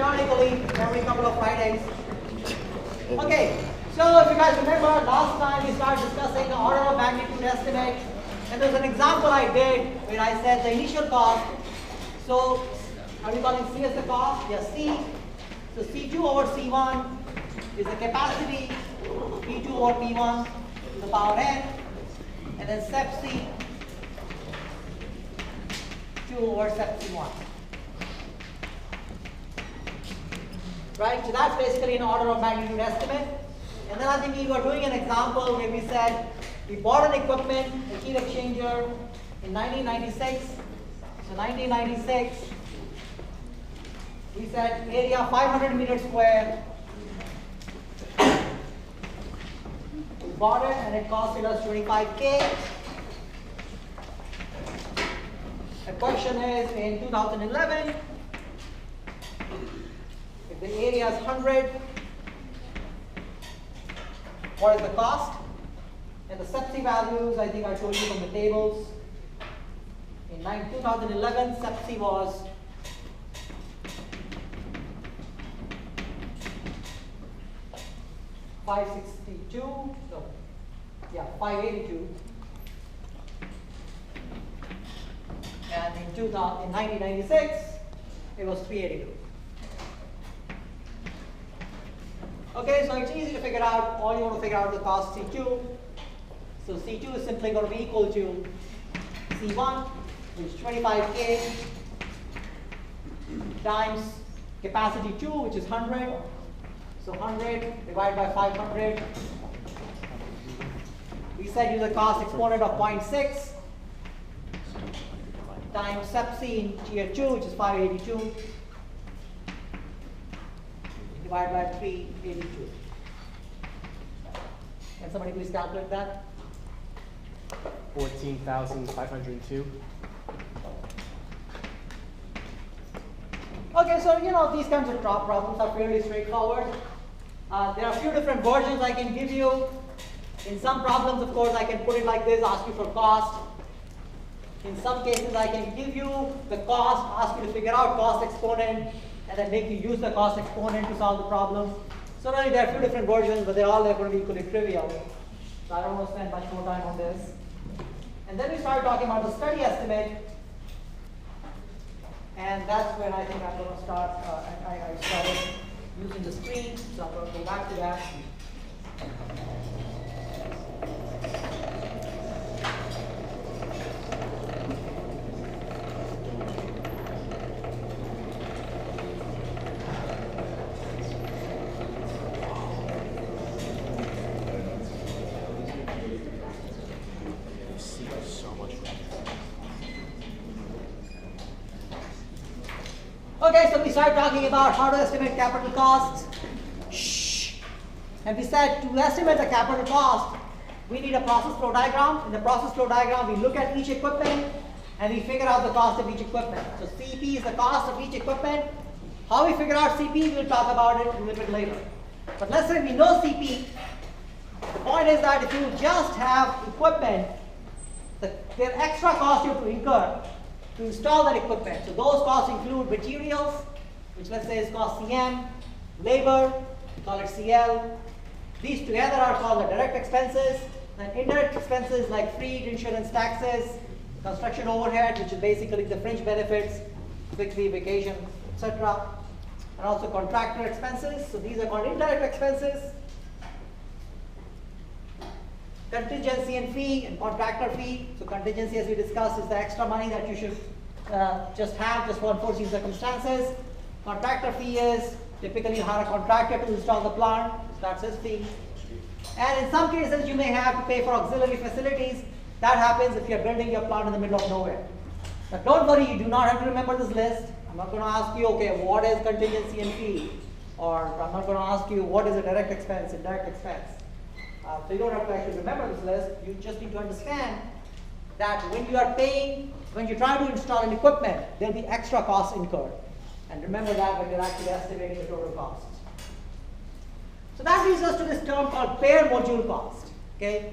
periodically every couple of Fridays. Okay, so if you guys remember, last time we started discussing the order of magnitude estimate, and there's an example I did where I said the initial cost. So are we calling C as the cost? Yes, C. So C2 over C1 is the capacity, P2 over P1 to the power n, and then SEP C 2 over SEP C1. Right, so that's basically an order of magnitude estimate. And then I think we were doing an example where we said we bought an equipment, a heat exchanger in 1996. So 1996, we said area 500 meters square. We bought it and it costed us 25K. The question is, in 2011, if the area is 100, what is the cost? And the SEPC values, I think I told you from the tables. In 2011, SEPC was 562, so yeah, 582. And in 1996, it was 382. Okay, so it's easy to figure out. All you want to figure out is the cost C2. So C2 is simply going to be equal to C1, which is 25K, times capacity 2, which is 100. So 100 divided by 500. We said use the cost exponent of 0.6 times SEPC in tier 2, which is 582, divided by 382. Can somebody please calculate that? 14,502. Okay, so these kinds of problems are fairly straightforward. There are a few different versions I can give you. In some problems, of course, I can put it like this, ask you for cost. In some cases, I can give you the cost, ask you to figure out cost exponent, and then make you use the cost exponent to solve the problem. So really, there are a few different versions, but they're all going to be equally trivial. So I don't want to spend much more time on this. And then we start talking about the study estimate. And that's when I think I'm going to start, I started using the screen, so I'm going to go back to that. Okay, so we start talking about how to estimate capital costs. Shh. And we said to estimate the capital cost, we need a process flow diagram. In the process flow diagram, we look at each equipment and we figure out the cost of each equipment. So CP is the cost of each equipment. How we figure out CP, we'll talk about it a little bit later. But let's say we know CP. The point is that if you just have equipment, there are extra costs you have to incur to install that equipment. So those costs include materials, which let's say is cost CM, labor, we call it CL. These together are called the direct expenses, and indirect expenses like freight, insurance, taxes, construction overhead, which is basically the fringe benefits, sick leave, vacation, etc. And also contractor expenses. So these are called indirect expenses. Contingency and fee and contractor fee. So contingency, as we discussed, is the extra money that you should just have just for unforeseen circumstances. Contractor fee is typically you hire a contractor to install the plant. So that's his fee. And in some cases, you may have to pay for auxiliary facilities. That happens if you're building your plant in the middle of nowhere. Now don't worry, you do not have to remember this list. I'm not going to ask you, okay, what is contingency and fee? Or I'm not going to ask you what is a direct expense, indirect expense. So you don't have to actually remember this list. You just need to understand that when you are paying, when you're trying to install an equipment, there'll be extra costs incurred. And remember that when you're actually estimating the total costs. So that leads us to this term called bare module cost. Okay?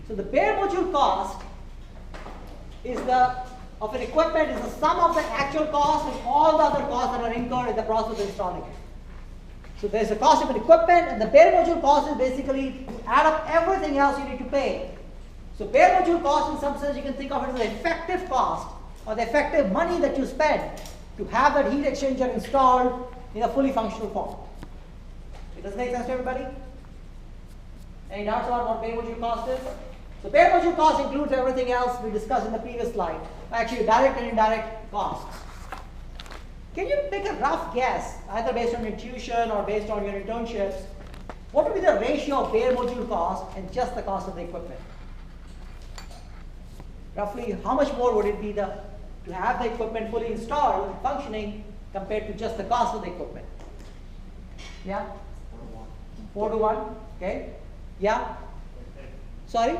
So the bare module cost is the of an equipment is the sum of the actual cost and all the other costs that are incurred in the process of installing it. So there's the cost of an equipment, and the bare module cost is basically to add up everything else you need to pay. So bare module cost, in some sense, you can think of it as the effective cost or the effective money that you spend to have that heat exchanger installed in a fully functional form. Does it make sense to everybody? Any doubts about what bare module cost is? So bare module cost includes everything else we discussed in the previous slide, actually direct and indirect costs. Can you make a rough guess, either based on intuition or based on your internships, what would be the ratio of bare module cost and just the cost of the equipment? Roughly, how much more would it be to have the equipment fully installed and functioning compared to just the cost of the equipment? Yeah? 4 to 1. Okay. Yeah? Sorry?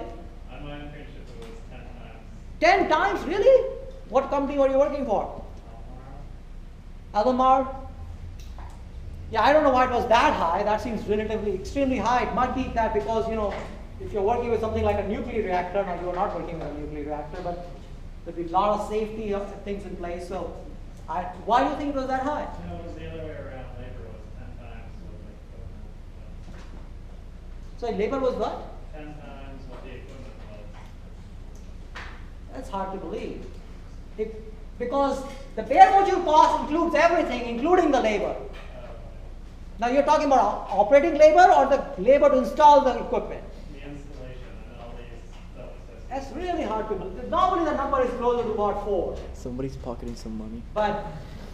On my internship, it was 10 times. 10 times? Really? What company were you working for? Albemarle? Yeah, I don't know why it was that high. That seems relatively extremely high. It might be that because, you know, if you're working with something like a nuclear reactor, now you're not working with a nuclear reactor, but there'd be a lot of safety things in place. So, why do you think it was that high? No, it was the other way around. Labor was 10 times what the equipment was. So labor was what? 10 times what the equipment was. That's hard to believe. Because the bare module cost includes everything, including the labor. Now you're talking about operating labor or the labor to install the equipment? The installation and all these subsystems. That's really hard to believe. Normally the number is closer to about 4. Somebody's pocketing some money. But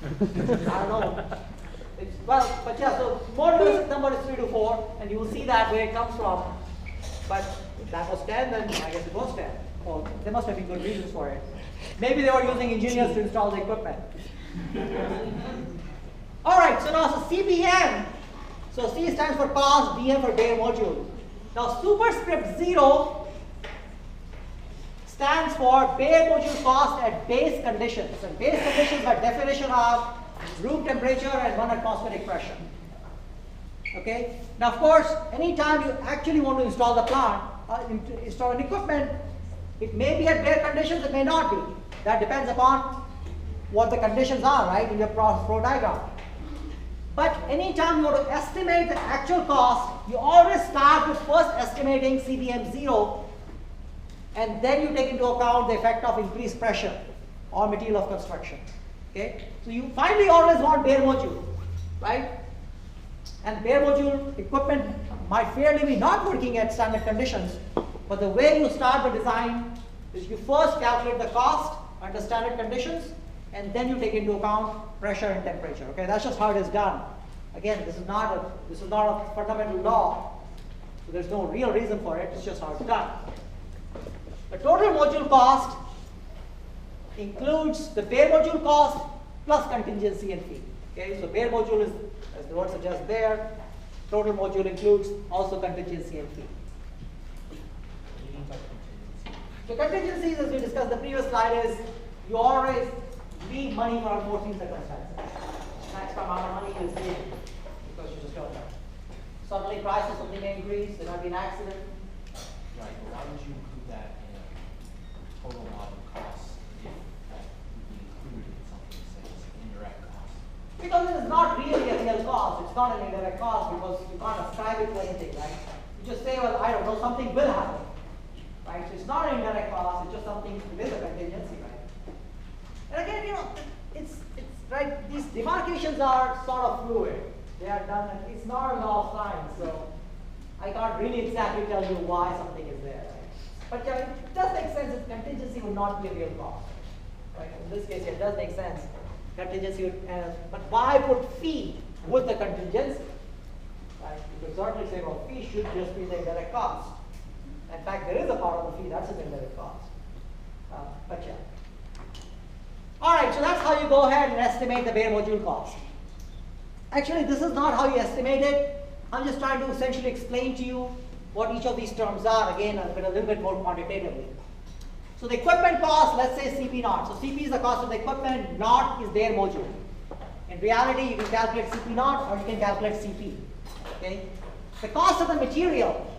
I don't know. But yeah, so more realistic number is 3 to 4, and you will see that where it comes from. But if that was 10, then I guess it was 10. Well, there must have been good reasons for it. Maybe they were using engineers to install the equipment. All right, so now so CBM. So C stands for cost, BM for bare module. Now superscript 0 stands for bare module cost at base conditions. And base conditions by definition of room temperature and 1 atmospheric pressure. Okay. Now, of course, anytime you actually want to install the plant, install an equipment, it may be at bare conditions, it may not be. That depends upon what the conditions are, right, in your flow diagram. But anytime you want to estimate the actual cost, you always start with first estimating CBM 0, and then you take into account the effect of increased pressure or material of construction. Okay? So you finally always want bare module, right? And bare module equipment might fairly be not working at standard conditions, but the way you start the design is you first calculate the cost under standard conditions, and then you take into account pressure and temperature. Okay, that's just how it is done. Again, this is not a fundamental law, so there's no real reason for it. It's just how it's done. The total module cost includes the bare module cost plus contingency and fee. Okay, so bare module is, as the word suggests there, total module includes also contingency and fee. So contingencies, as we discussed in the previous slide, is you always leave money for unforeseen circumstances. Maximum amount of money is leave because you just don't know. Suddenly prices, something may increase, there might be an accident. Right, but why would you include that in a total model cost if that would be included in something, say, it's an indirect cost? Because it is not really a real cost. It's not an indirect cost because you can't ascribe it to anything, right? You just say, well, I don't know, something will happen. Right? So it's not an indirect cost, it's just something with a contingency, right? And again, you know, it's right, these demarcations are sort of fluid. They are done, it's not a law of science, so I can't really exactly tell you why something is there, right? But yeah, it does make sense that contingency would not be a real cost. Right? In this case, it does make sense. Contingency would, but why put fee with the contingency? Right? You could certainly say, well, fee should just be the indirect cost. In fact, there is a part of the fee that's an indirect cost. But yeah. All right, so that's how you go ahead and estimate the bare module cost. Actually, this is not how you estimate it. I'm just trying to essentially explain to you what each of these terms are, again, a little bit more quantitatively. So the equipment cost, let's say CP naught. So CP is the cost of the equipment, naught is bare module. In reality, you can calculate CP naught or you can calculate CP. Okay? The cost of the material.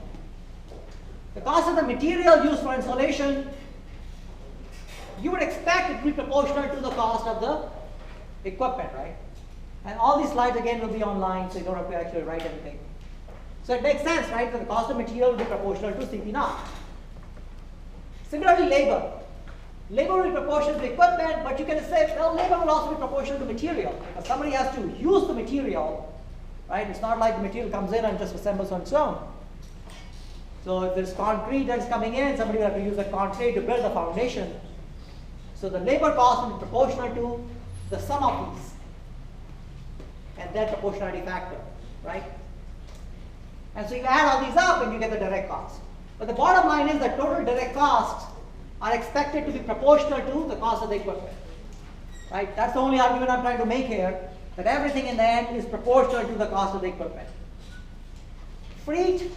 The cost of the material used for installation you would expect it to be proportional to the cost of the equipment, right? And all these slides again will be online, so you don't have to actually write anything. So it makes sense, right, that the cost of material will be proportional to CP naught. Similarly, labor. Labor will be proportional to equipment, but you can say, well, labor will also be proportional to material. Because somebody has to use the material, right? It's not like the material comes in and just assembles on its own. So if there's concrete that's coming in, somebody will have to use the concrete to build the foundation. So the labor cost will be proportional to the sum of these. And then proportionality factor, right? And so you add all these up and you get the direct cost. But the bottom line is that total direct costs are expected to be proportional to the cost of the equipment. Right? That's the only argument I'm trying to make here, that everything in the end is proportional to the cost of the equipment. Freight,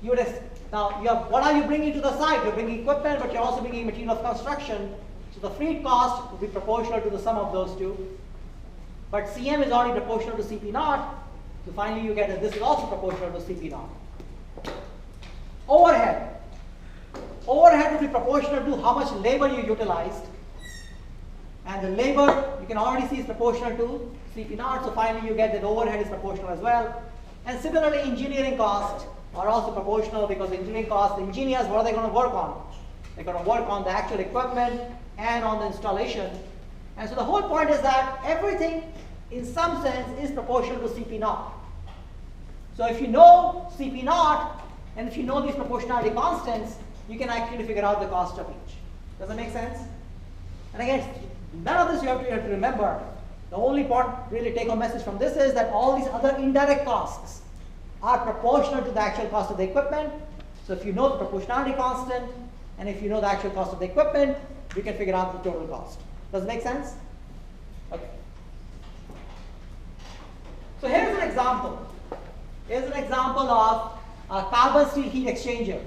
what are you bringing to the site? You're bringing equipment, but you're also bringing material of construction. So the freight cost will be proportional to the sum of those two. But CM is already proportional to CP naught. So finally you get that this is also proportional to CP naught. Overhead. Overhead will be proportional to how much labor you utilized. And the labor, you can already see, is proportional to CP naught. So finally you get that overhead is proportional as well. And similarly, engineering costs are also proportional, because engineering costs, the engineers, what are they going to work on? They're going to work on the actual equipment and on the installation. And so the whole point is that everything, in some sense, is proportional to CP naught. So if you know CP naught, and if you know these proportionality constants, you can actually figure out the cost of each. Does that make sense? And again, none of this you have to remember. The only part, really take-home message from this is that all these other indirect costs are proportional to the actual cost of the equipment. So if you know the proportionality constant, and if you know the actual cost of the equipment, you can figure out the total cost. Does it make sense? Okay. So here's an example. Here's an example of a carbon steel heat exchanger.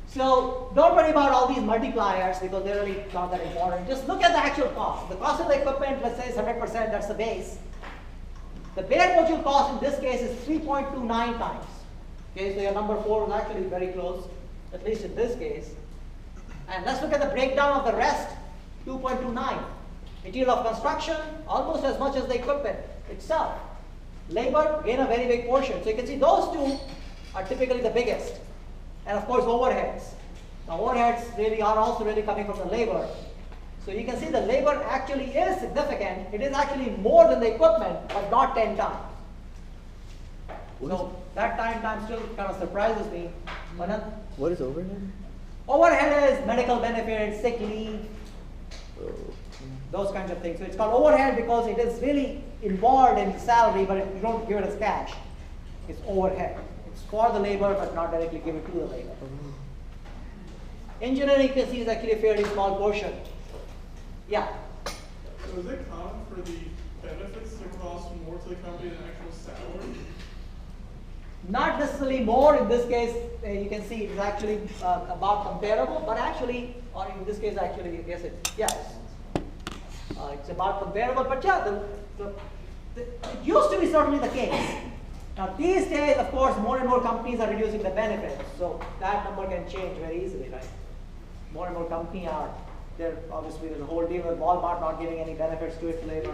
So don't worry about all these multipliers, because they're really not that important. Just look at the actual cost. The cost of the equipment, let's say, is 100%, that's the base. The bare module cost in this case is 3.29 times. Okay, so your number 4 is actually very close, at least in this case. And let's look at the breakdown of the rest, 2.29. Material of construction, almost as much as the equipment itself. Labor, again, a very big portion. So you can see those two are typically the biggest. And of course, overheads. Now, overheads really are also really coming from the labor. So you can see the labor actually is significant. It is actually more than the equipment, but not 10 times. So that time still kind of surprises me. What is overhead? Overhead is medical benefits, sick leave, those kinds of things. So it's called overhead because it is really involved in salary, but you don't give it as cash. It's overhead. It's for the labor, but not directly given to the labor. Engineering, you can see, is actually a fairly small portion. Yeah? So is it common for the benefits to cost more to the company than actual salary? Not necessarily more. In this case, you can see it's actually about comparable, but actually, or in this case, actually, I guess yes. It's about comparable, but yeah, it used to be certainly the case. Now, these days, of course, more and more companies are reducing the benefits, so that number can change very easily, right? More and more companies are, obviously, there's a whole deal with Walmart not giving any benefits to its labor.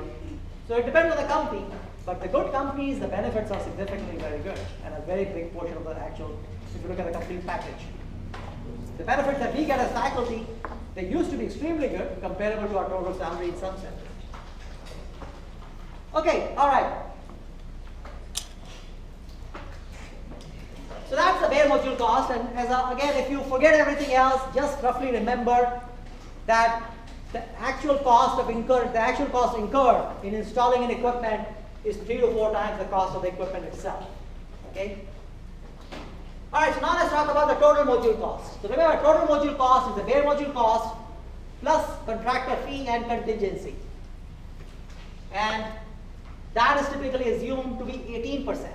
So it depends on the company, but the good companies, the benefits are significantly very good, and a very big portion of the actual, if you look at the complete package. The benefits that we get as faculty, they used to be extremely good, comparable to our total salary in some sense. Okay, all right. So that's the bare module cost, and again, if you forget everything else, just roughly remember that the actual cost incurred in installing an equipment is 3 to 4 times the cost of the equipment itself. Okay. All right. So now let's talk about the total module cost. So remember, total module cost is the bare module cost plus contractor fee and contingency, and that is typically assumed to be 18%.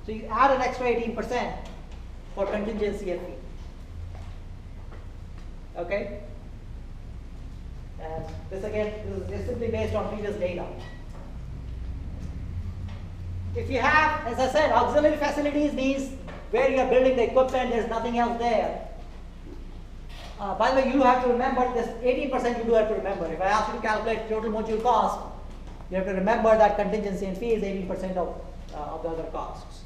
So you add an extra 18% for contingency and fee. Okay? And this again is simply based on previous data. If you have, as I said, auxiliary facilities means where you are building the equipment, there's nothing else there. by the way, you have to remember this 18% you do have to remember. If I ask you to calculate total module cost, you have to remember that contingency and fee is 18% of the other costs.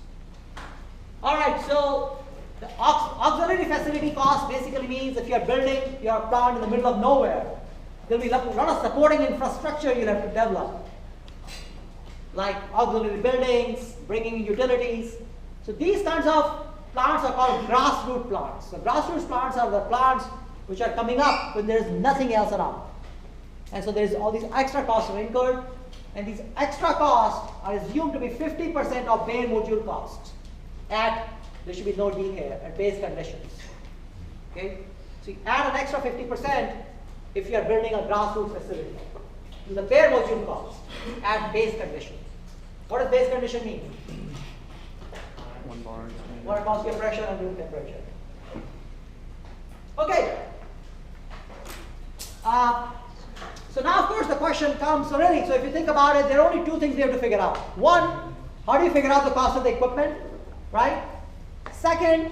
All right, so the auxiliary facility cost basically means if you are building your plant in the middle of nowhere, there will be a lot of supporting infrastructure you'll have to develop, like auxiliary buildings, bringing in utilities. So these kinds of plants are called grassroots plants. So grassroots plants are the plants which are coming up when there's nothing else around. And so there's all these extra costs are incurred, and these extra costs are assumed to be 50% of bare module costs. There should be no D here, at base conditions. Okay? So you add an extra 50% if you are building a grassroots facility to the bare module cost at base conditions. What does base condition mean? 1 bar. Water atmosphere pressure and room temperature. Okay. So now, of course, the question comes, so if you think about it, there are only two things we have to figure out. One, how do you figure out the cost of the equipment, right? Second,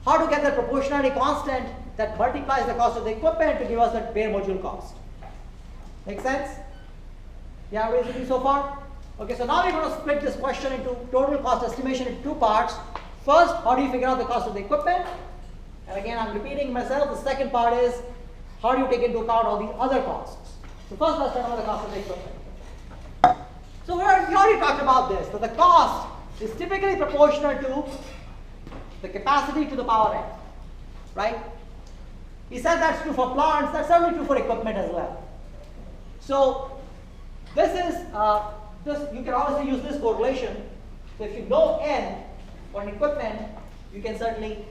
how to get the proportionality constant that multiplies the cost of the equipment to give us the bare module cost. Make sense? Yeah, everybody's with me so far? Okay, so now we're going to split this question into total cost estimation in two parts. First, how do you figure out the cost of the equipment? And again, I'm repeating myself. The second part is, how do you take into account all these other costs? So first, let's talk about the cost of the equipment. So we already talked about this. So the cost is typically proportional to the capacity to the power n, right? He said that's true for plants. That's certainly true for equipment as well. So this is you can obviously use this correlation. So if you know n for an equipment, you can certainly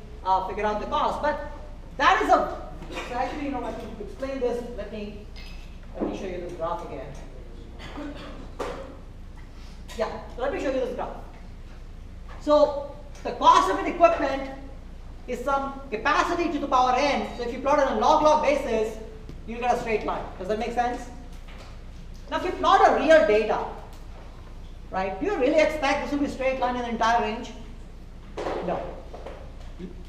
figure out the cost. But that is so actually, to explain this, let me show you this graph again. Yeah, so let me show you this graph. So the cost of an equipment is some capacity to the power n. So if you plot it on a log basis, you get a straight line. Does that make sense? Now if you plot a real data, right, do you really expect this will be a straight line in the entire range? No.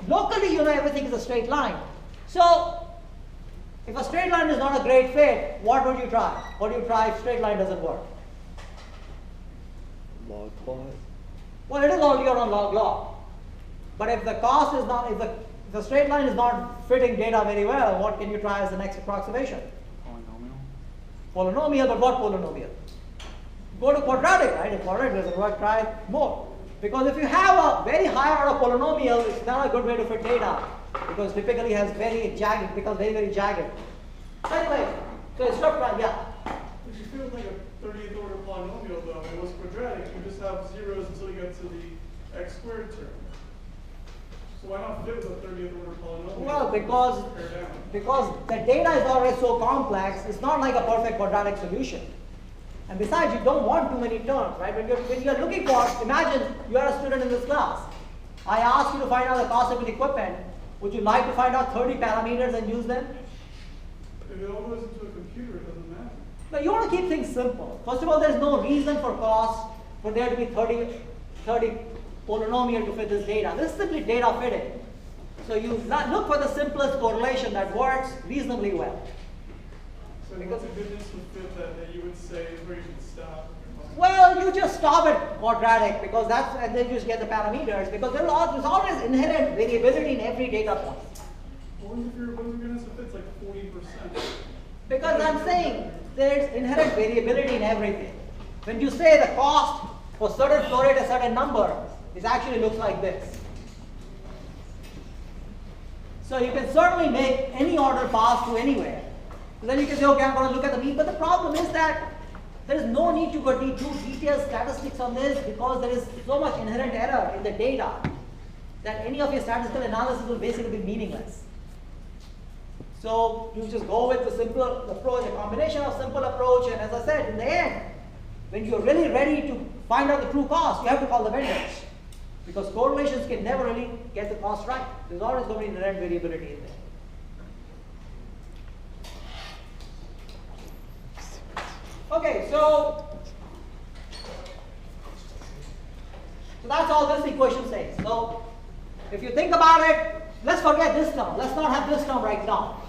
Locally, everything is a straight line. So if a straight line is not a great fit, what would you try? What do you try if straight line doesn't work? Log plot. Well, it is already on log. But if the cost is not, if the straight line is not fitting data very well, what can you try as the next approximation? Polynomial, but what polynomial? Go to quadratic, right? If quadratic doesn't work, try more. Because if you have a very high order polynomial, it's not a good way to fit data. Because typically has very jagged, it becomes very jagged. Anyway, so it's not right, yeah. If you feel like a 30th order polynomial though, it was quadratic, you just have zeros until you get to the x squared term. So why not fit with a 30th order polynomial? Well, because the data is already so complex, it's not like a perfect quadratic solution. And besides, you don't want too many terms, right? When you're looking for, imagine you are a student in this class. I ask you to find out the cost of an equipment. Would you like to find out 30 parameters and use them? If it all goes into a computer, it doesn't matter. No, you want to keep things simple. First of all, there's no reason for cost for there to be 30 polynomial to fit this data. This is simply data fitting. So you look for the simplest correlation that works reasonably well. So what's a good distance fit that you would say is where you should stop? Well, you just stop at quadratic because and then you just get the parameters because there's always inherent variability in every data point. What if your goodness if it's like 40%? Because I'm saying there's inherent variability in everything. When you say the cost for certain flow rate a certain number, it actually looks like this. So you can certainly make any order pass to anywhere. So then you can say, okay, I'm going to look at the mean. But the problem is that there is no need to go do detailed statistics on this because there is so much inherent error in the data that any of your statistical analysis will basically be meaningless. So you just go with the simple approach, a combination of simple approach, and as I said, in the end, when you're really ready to find out the true cost, you have to call the vendors. Because correlations can never really get the cost right. There's always going to be inherent variability in there. Okay, so that's all this equation says. So if you think about it, let's forget this term. Let's not have this term right now.